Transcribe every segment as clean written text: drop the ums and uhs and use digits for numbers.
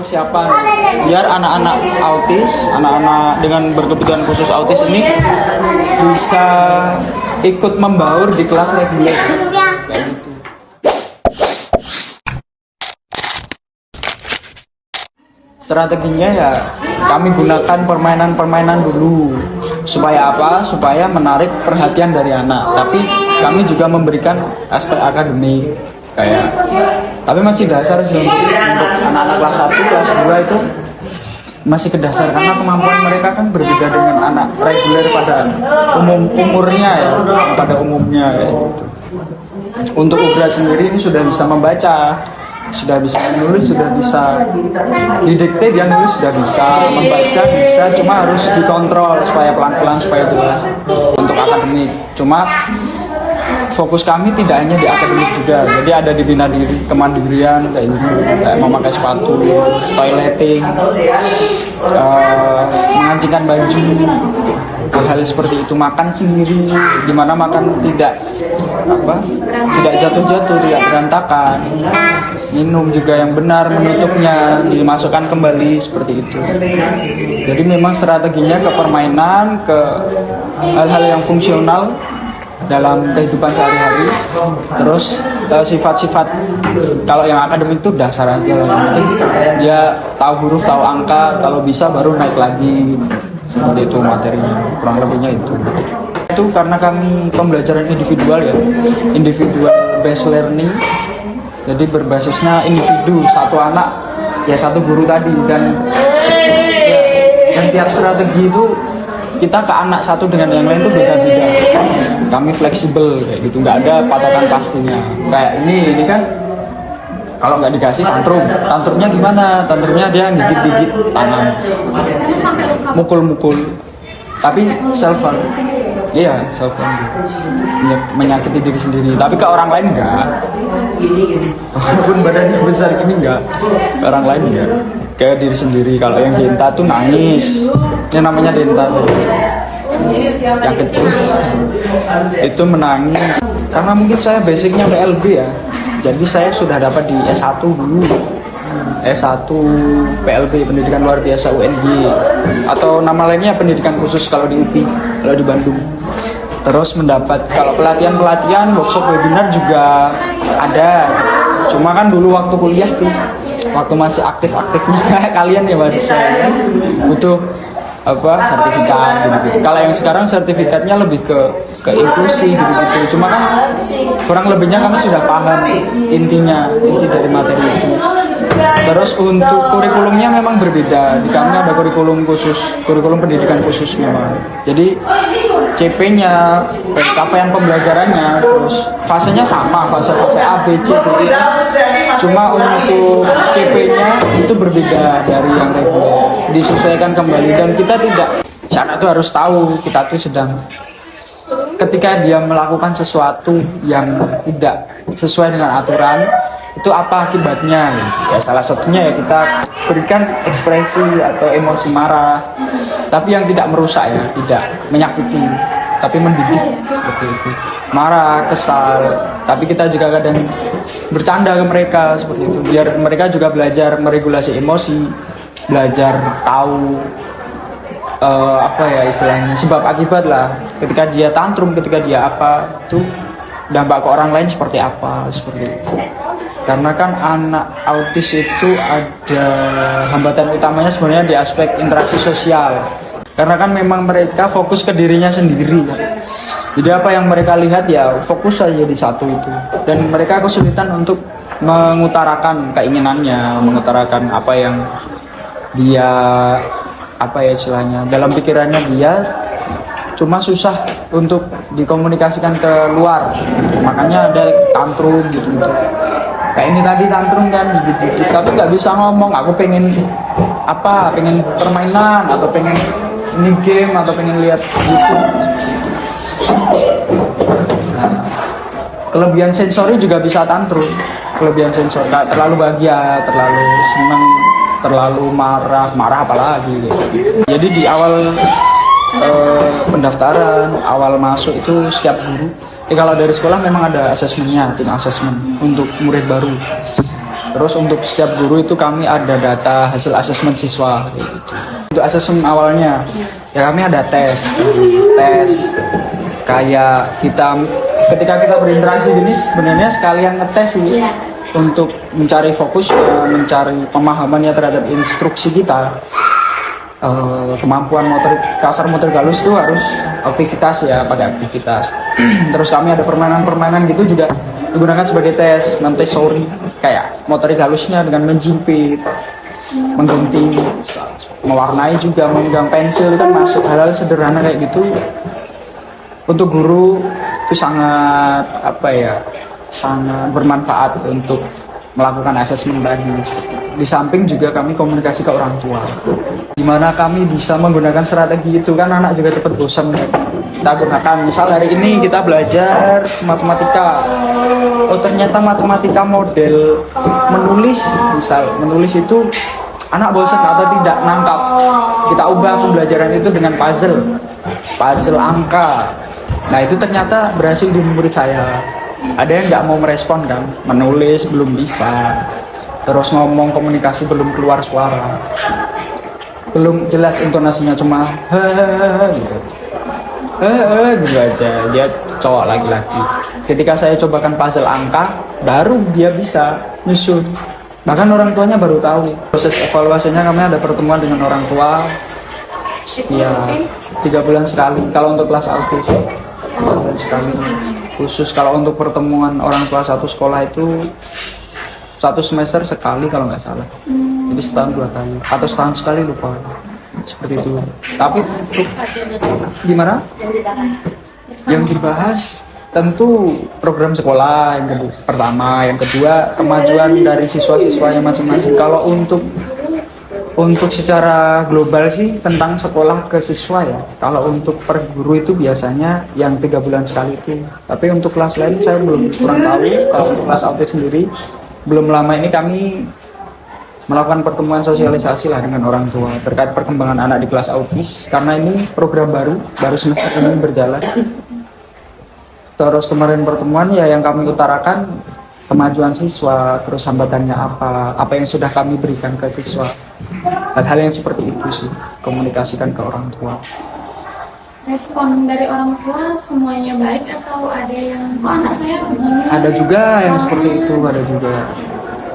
persiapan biar anak-anak autis, anak-anak dengan berkebutuhan khusus autis ini bisa ikut membaur di kelas reguler kayak gitu. Strateginya ya kami gunakan permainan-permainan dulu. Supaya apa? Supaya menarik perhatian dari anak. Tapi kami juga memberikan aspek akademik kayak. Tapi masih dasar sih untuk anak-anak kelas 1, kelas 2 itu masih ke dasar karena kemampuan mereka kan berbeda dengan anak reguler pada umurnya ya, pada umumnya kayak gitu. Untuk Ugrat sendiri ini sudah bisa membaca, sudah bisa menulis, sudah bisa didikte, dia nulis sudah bisa, membaca bisa, cuma harus dikontrol supaya pelan-pelan supaya jelas. Untuk akademik cuma fokus kami tidak hanya di akademik juga, jadi ada di bina diri, kemandirian kayak gitu, kayak memakai sepatu, toileting, mengancingkan baju, hal-hal seperti itu, makan sendiri, dimana makan tidak jatuh-jatuh, tidak berantakan, minum juga yang benar, menutupnya dimasukkan kembali seperti itu. Jadi memang strateginya ke permainan, ke hal-hal yang fungsional dalam kehidupan sehari-hari. Terus sifat-sifat kalau yang akademik itu dasar aja, yang penting dia tahu huruf, tahu angka, kalau bisa baru naik lagi seperti itu materinya, kurang lebihnya itu karena kami pembelajaran individual ya, individual based learning, jadi berbasisnya individu, satu anak ya satu guru tadi, dan tiap strategi itu kita ke anak satu dengan yang lain itu beda-beda. Kami fleksibel kayak gitu, nggak ada patokan pastinya. Kayak ini kan kalau nggak dikasih tantrumnya gimana? Tantrumnya dia gigit-gigit tangan, mukul-mukul. Tapi self harm, iya self harm, menyakiti diri sendiri. Tapi ke orang lain enggak. Walaupun badannya besar gini enggak, ke orang lain enggak. Ke diri sendiri. Kalau yang denta tuh nangis, yang namanya denta tuh, yang kecil itu menangis. Karena mungkin saya basicnya PLB ya, jadi saya sudah dapat di S1 dulu, S1 PLB, pendidikan luar biasa UNY, atau nama lainnya pendidikan khusus kalau di UPI, kalau di Bandung. Terus mendapat kalau pelatihan workshop webinar juga ada. Cuma kan dulu waktu kuliah tuh, waktu masih aktif-aktifnya kalian ya mahasiswa ya, butuh sertifikat gitu. Kalau yang sekarang sertifikatnya lebih ke inklusi gitu. Cuma kan kurang lebihnya kami sudah paham inti dari materi itu. Terus untuk kurikulumnya memang berbeda. Di kami ada kurikulum khusus, kurikulum pendidikan khusus memang. Jadi CP-nya, capaian pembelajarannya, terus fasenya sama, fase A, B, C, D, E. Cuma untuk CP-nya itu berbeda dari yang reguler, disesuaikan kembali, dan kita tidak, anak itu harus tahu kita tuh sedang, ketika dia melakukan sesuatu yang tidak sesuai dengan aturan, itu apa akibatnya? Ya salah satunya ya kita berikan ekspresi atau emosi marah, tapi yang tidak merusak ya, tidak menyakiti, tapi mendidik seperti itu. Marah, kesal, tapi kita juga kadang bercanda ke mereka seperti itu, biar mereka juga belajar meregulasi emosi, belajar tahu istilahnya sebab akibat lah, ketika dia tantrum, ketika dia apa, itu dampak ke orang lain seperti apa, seperti itu. Karena kan anak autis itu ada hambatan utamanya sebenarnya di aspek interaksi sosial, karena kan memang mereka fokus ke dirinya sendiri kan? Jadi apa yang mereka lihat ya fokus saja di satu itu, dan mereka kesulitan untuk mengutarakan keinginannya, mengutarakan apa yang dia istilahnya dalam pikirannya dia, cuma susah untuk dikomunikasikan ke luar, makanya ada tantrum gitu. Kayak ini tadi tantrum kan gitu, tapi nggak bisa ngomong, aku pengen permainan, atau pengen ini game, atau pengen lihat YouTube. Kelebihan sensori juga bisa tantrum, kelebihan sensor, terlalu bahagia, terlalu senang, terlalu marah apalagi gitu. Jadi di awal pendaftaran, awal masuk itu setiap guru, kalau dari sekolah memang ada asesmennya, tim asesmen untuk murid baru. Terus untuk setiap guru itu kami ada data hasil asesmen siswa gitu. Untuk asesmen awalnya ya kami ada tes kayak ketika kita berinteraksi gini sebenarnya sekalian ngetes sih untuk mencari fokus, mencari pemahamannya terhadap instruksi kita. Kemampuan motorik halus itu harus aktivitas ya, pada aktivitas. Terus kami ada permainan gitu juga digunakan sebagai tes Montessori, kayak motorik halusnya dengan menjepit, menggunting, mewarnai juga, memegang pensil kan masuk, hal-hal sederhana kayak gitu. Untuk guru itu sangat sangat bermanfaat untuk melakukan asesmen tadi. Di samping juga kami komunikasi ke orang tua. Gimana kami bisa menggunakan strategi itu, kan anak juga cepat bosan. Kita gunakan, misal hari ini kita belajar matematika. Oh ternyata matematika model menulis, misal menulis itu anak bosan atau tidak nangkap. Kita ubah pembelajaran itu dengan puzzle angka. Nah itu ternyata berhasil di murid saya. Ada yang nggak mau merespon kan, menulis belum bisa, terus ngomong komunikasi belum keluar suara, belum jelas intonasinya, cuma gitu aja. Dia cowok laki-laki. Ketika saya cobakan puzzle angka, baru dia bisa nyusun. Bahkan orang tuanya baru tahu. Proses evaluasinya kami ada pertemuan dengan orang tua setiap 3 bulan sekali. Kalau untuk kelas autis 3 bulan sekali. Khusus kalau untuk pertemuan orang tua satu sekolah itu 1 semester sekali kalau nggak salah. Jadi setahun 2 kali atau setahun sekali, lupa. Seperti itu. Tapi gimana? Yang dibahas tentu program sekolah yang pertama, yang kedua kemajuan dari siswa-siswanya masing-masing. Kalau untuk secara global sih tentang sekolah ke siswa ya. Kalau untuk per guru itu biasanya yang 3 bulan sekali itu. Tapi untuk kelas lain saya kurang tahu. Kalau untuk kelas autis sendiri, belum lama ini kami melakukan pertemuan sosialisasi lah dengan orang tua terkait perkembangan anak di kelas autis. Karena ini program baru semester ini berjalan. Terus kemarin pertemuan ya yang kami utarakan kemajuan siswa, terus hambatannya apa yang sudah kami berikan ke siswa. Hal-hal yang seperti itu sih, komunikasikan ke orang tua. Respon dari orang tua semuanya baik atau ada yang anak saya begini? Ada juga yang seperti itu, ada juga.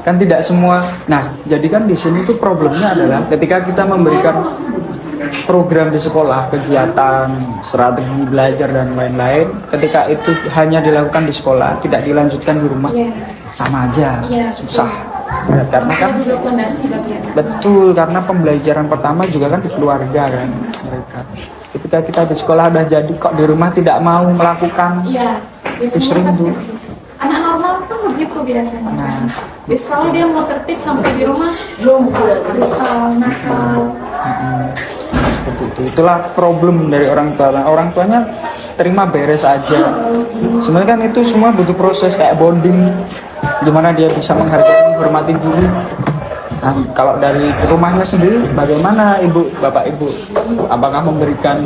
Kan tidak semua. Nah, jadi kan di sini tuh problemnya adalah ketika kita memberikan program di sekolah, kegiatan, strategi belajar dan lain-lain, ketika itu hanya dilakukan di sekolah, tidak dilanjutkan di rumah, sama aja, susah. Ya, karena kan betul, karena pembelajaran pertama juga kan di keluarga kan mereka. Ketika kita di sekolah udah jadi, kok di rumah tidak mau melakukan, itu sering tuh. Anak normal tuh begitu biasanya. Nah, di sekolah dia mau tertib, sampai di rumah nakal. Seperti itu. Itulah problem dari orang tua. Orang tuanya terima beres aja. Sebenarnya kan itu semua butuh proses kayak bonding, gimana dia bisa menghargai, menghormati guru. Nah, kalau dari rumahnya sendiri, bagaimana bapak ibu? Apakah memberikan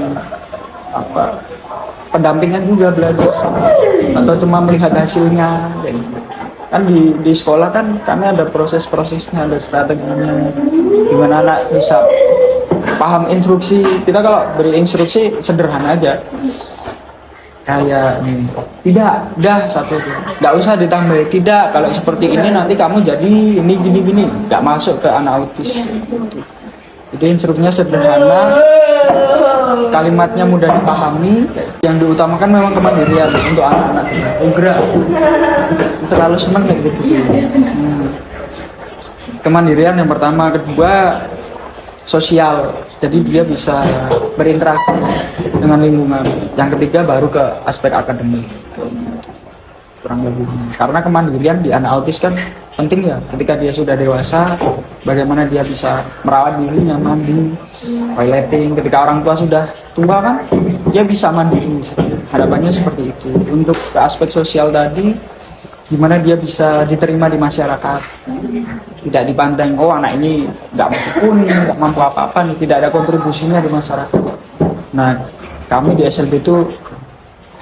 pendampingan juga belajar, atau cuma melihat hasilnya? Kan di sekolah kan kami ada proses-prosesnya, ada strateginya, gimana anak bisa paham instruksi. Kita kalau beri instruksi sederhana aja, kayak tidak, dah satu, nggak usah ditambah, tidak, kalau seperti ini nanti kamu jadi ini gini, nggak masuk ke anak autis. Itu instruksinya sederhana, kalimatnya mudah dipahami. Yang diutamakan memang kemandirian untuk anak-anak. Gerak, terlalu senang kayak gitu. Kemandirian yang pertama, kedua sosial, jadi dia bisa berinteraksi dengan lingkungan. Yang ketiga baru ke aspek akademik, kurang lebih. Karena kemandirian di anak autis kan penting ya. Ketika dia sudah dewasa, bagaimana dia bisa merawat dirinya, mandi, toileting. Ketika orang tua sudah tua kan, dia bisa mandiri. Harapannya seperti itu. Untuk ke aspek sosial tadi, gimana dia bisa diterima di masyarakat, tidak dipandang, oh anak ini nggak mampu nih, nggak mampu apa-apa nih, tidak ada kontribusinya di masyarakat. Nah, kami di SLB itu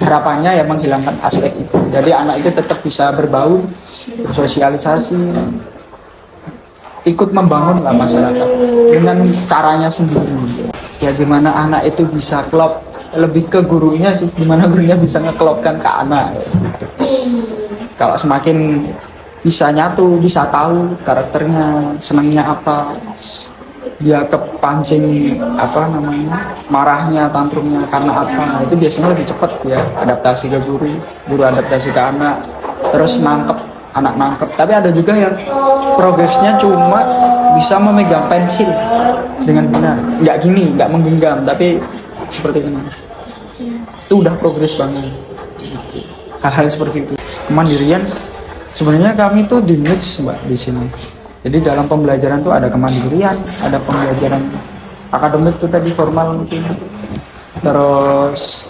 harapannya ya menghilangkan aspek itu. Jadi anak itu tetap bisa berbaur, bersosialisasi, ikut membangun lah masyarakat dengan caranya sendiri. Ya gimana anak itu bisa klop, lebih ke gurunya sih, gimana gurunya bisa ngeklopkan ke anak. Kalau semakin bisa nyatu, bisa tahu karakternya, senangnya apa, dia kepancing apa namanya, marahnya, tantrumnya karena apa, nah, itu biasanya lebih cepat ya adaptasi ke guru, guru adaptasi ke anak, terus nangkep, anak nangkep. Tapi ada juga yang progresnya cuma bisa memegang pensil dengan benar, nggak gini, nggak menggenggam, tapi seperti ini, itu udah progres banget. Gitu. Hal-hal seperti itu. Kemandirian sebenarnya kami tuh di mix mbak di sini. Jadi dalam pembelajaran tuh ada kemandirian, ada pembelajaran akademik tuh tadi formal mungkin, terus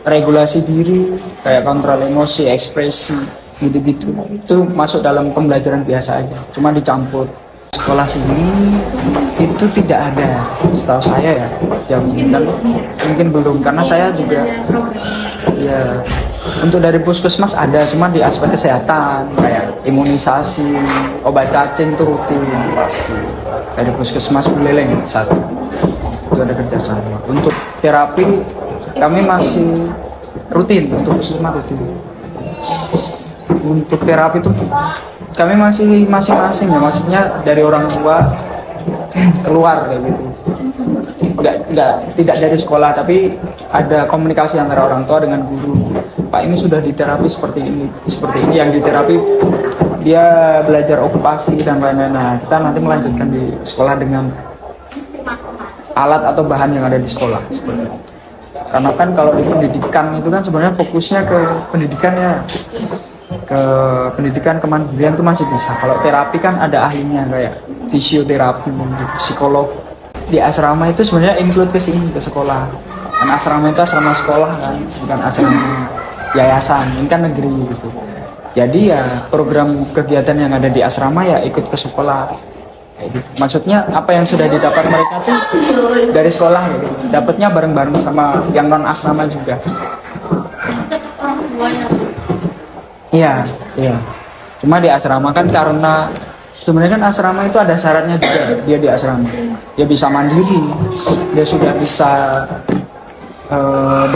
regulasi diri, kayak kontrol emosi, ekspresi, gitu-gitu. Itu masuk dalam pembelajaran biasa aja, cuma dicampur. Sekolah sini itu tidak ada, setahu saya ya, sejauh ini, dan mungkin belum, karena saya juga ya untuk dari puskesmas ada, cuma di aspek kesehatan kayak imunisasi, obat cacing itu rutin pasti. Dari puskesmas Buleleng satu itu ada kerjasama. Untuk terapi kami masih rutin, untuk puskesmas rutin. Untuk terapi itu kami masih masing-masing ya, maksudnya dari orang tua keluar kayak gitu. Tidak dari sekolah, tapi ada komunikasi antara orang tua dengan guru. Pak ini sudah diterapi seperti ini, yang diterapi dia belajar okupasi dan lain-lain. Nah, kita nanti melanjutkan di sekolah dengan alat atau bahan yang ada di sekolah seperti itu. Karena kan kalau di pendidikan itu kan sebenarnya fokusnya ke pendidikan ya, ke pendidikan, kemandirian itu masih bisa. Kalau terapi kan ada ahlinya kayak fisioterapi, psikolog. Di asrama itu sebenarnya include ke sini, ke sekolah. Dan asrama itu asrama sekolah kan, bukan asrama yayasan, ini kan negeri gitu. Jadi ya program kegiatan yang ada di asrama ya ikut ke sekolah. Kayak gitu. Maksudnya apa yang sudah didapat mereka tuh dari sekolah gitu. Dapatnya bareng-bareng sama yang non asrama juga. Iya, iya. Cuma di asrama kan karena sebenarnya kan asrama itu ada syaratnya juga, dia di asrama. Dia bisa mandiri, dia sudah bisa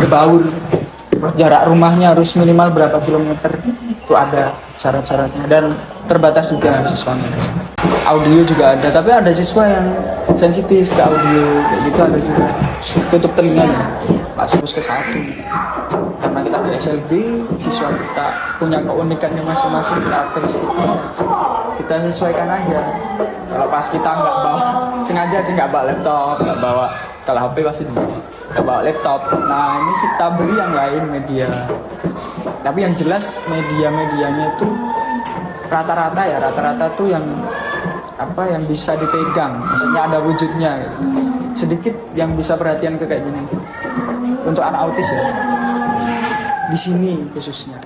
berbaur. Jarak rumahnya harus minimal berapa kilometer, itu ada syarat-syaratnya, dan terbatas juga siswanya. Audio juga ada, tapi ada siswa yang sensitif ke audio, kayak gitu ada juga. Tutup telinganya, pas terus ke satu. Karena kita di SLB, siswa kita punya keunikannya masing-masing, karakteristiknya. Kita sesuaikan aja. Kalau pas kita nggak bawa, sengaja sih nggak bawa laptop, nggak bawa, kalau HP pasti nggak bawa laptop. Nah ini kita beri yang lain media. Tapi yang jelas media-medianya itu rata-rata tuh yang apa, yang bisa dipegang, maksudnya ada wujudnya. Sedikit yang bisa perhatian ke kayak gini untuk anak autis ya, di sini khususnya.